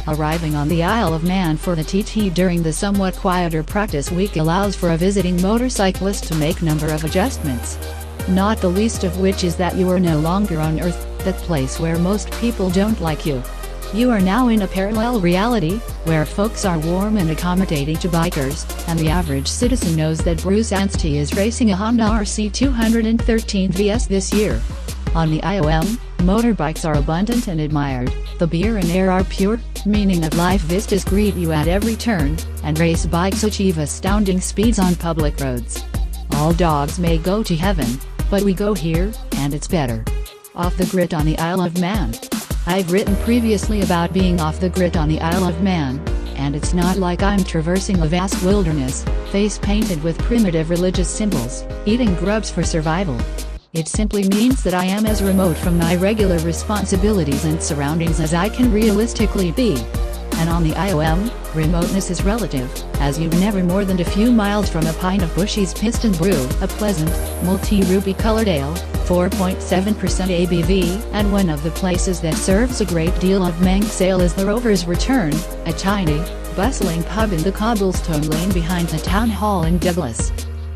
Arriving on the Isle of Man for the TT during the somewhat quieter practice week allows for a visiting motorcyclist to make number of adjustments. Not the least of which is that you are no longer on Earth, that place where most people don't like you. You are now in a parallel reality, where folks are warm and accommodating to bikers, and the average citizen knows that Bruce Anstey is racing a Honda RC 213 VS this year. On the IOM, motorbikes are abundant and admired, the beer and air are pure, meaning of life vistas greet you at every turn, and race bikes achieve astounding speeds on public roads. All dogs may go to heaven, but we go here, and it's better. Off the grid on the Isle of Man. I've written previously about being off the grid on the Isle of Man, and it's not like I'm traversing a vast wilderness, face painted with primitive religious symbols, eating grubs for survival. It simply means that I am as remote from my regular responsibilities and surroundings as I can realistically be. And on the IOM, remoteness is relative, as you're never more than a few miles from a pint of Bushy's Piston Brew, a pleasant, multi-ruby colored ale, 4.7% ABV, and one of the places that serves a great deal of Manx ale is the Rover's Return, a tiny, bustling pub in the cobblestone lane behind the town hall in Douglas.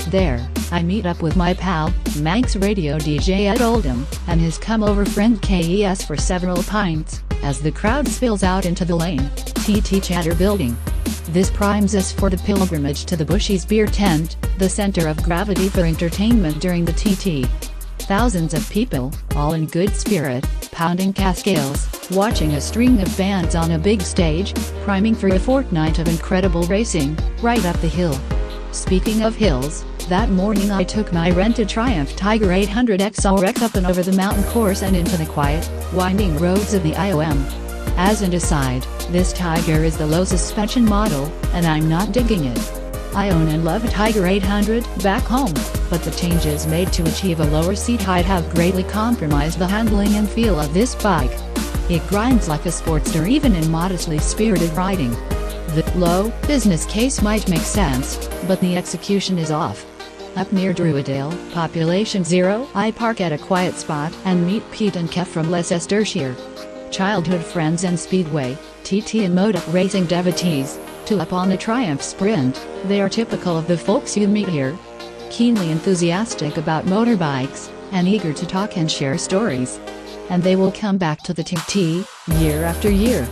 There, I meet up with my pal, Manx radio DJ Ed Oldham, and his come-over friend KES for several pints, as the crowd spills out into the lane, TT chatter building. This primes us for the pilgrimage to the Bushy's Beer Tent, the center of gravity for entertainment during the TT. Thousands of people, all in good spirit, pounding cascales, watching a string of bands on a big stage, priming for a fortnight of incredible racing, right up the hill. Speaking of hills, that morning I took my rented Triumph Tiger 800 XRX up and over the mountain course and into the quiet, winding roads of the IOM. As an aside, this Tiger is the low suspension model, and I'm not digging it. I own and love a Tiger 800 back home, but the changes made to achieve a lower seat height have greatly compromised the handling and feel of this bike. It grinds like a Sportster even in modestly spirited riding. The low business case might make sense, but the execution is off. Up near Druidale, population 0, I park at a quiet spot and meet Pete and Kev from Leicestershire. Childhood friends and Speedway, TT and motor racing devotees, two up on the Triumph Sprint. They are typical of the folks you meet here. Keenly enthusiastic about motorbikes, and eager to talk and share stories. And they will come back to the TT, year after year.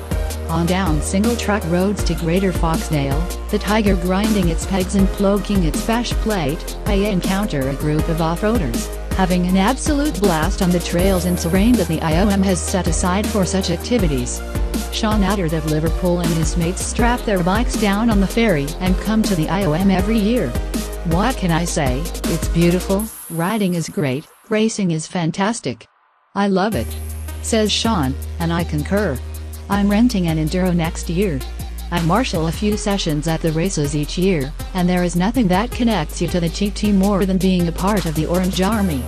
On down single-track roads to Greater Foxdale, the Tiger grinding its pegs and ploking its bash plate, I encounter a group of off-roaders, having an absolute blast on the trails and terrain that the IOM has set aside for such activities. Sean Attard of Liverpool and his mates strap their bikes down on the ferry and come to the IOM every year. What can I say? It's beautiful, riding is great, racing is fantastic. I love it, says Sean, and I concur. I'm renting an Enduro next year. I marshal a few sessions at the races each year, and there is nothing that connects you to the TT more than being a part of the Orange Army.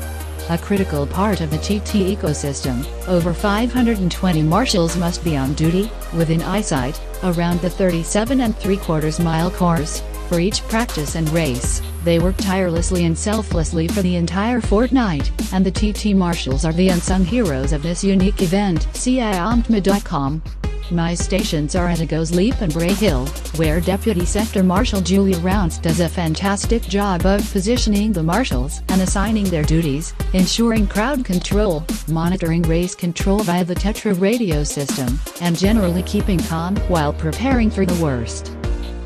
A critical part of the TT ecosystem, over 520 marshals must be on duty, within eyesight, around the 37¾ mile course. For each practice and race, they work tirelessly and selflessly for the entire fortnight, and the TT marshals are the unsung heroes of this unique event. See IOMTMA.com. My stations are at Eagles Leap and Bray Hill, where Deputy Sector Marshal Julia Rounce does a fantastic job of positioning the marshals and assigning their duties, ensuring crowd control, monitoring race control via the Tetra radio system, and generally keeping calm while preparing for the worst.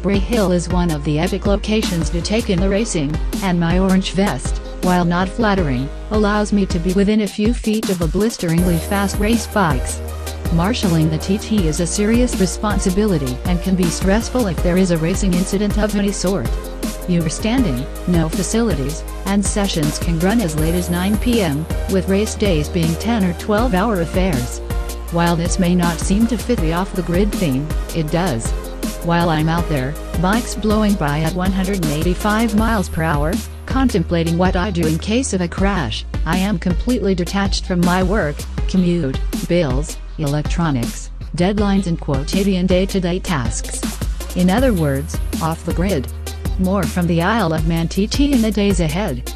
Bray Hill is one of the epic locations to take in the racing, and my orange vest, while not flattering, allows me to be within a few feet of a blisteringly fast race bikes. Marshalling the TT is a serious responsibility and can be stressful if there is a racing incident of any sort. You are standing, no facilities, and sessions can run as late as 9 p.m., with race days being 10 or 12-hour affairs. While this may not seem to fit the off-the-grid theme, it does. While I'm out there, bikes blowing by at 185 miles per hour, contemplating what I do in case of a crash, I am completely detached from my work, commute, bills, electronics, deadlines and quotidian day-to-day tasks. In other words, off the grid. More from the Isle of Man TT in the days ahead.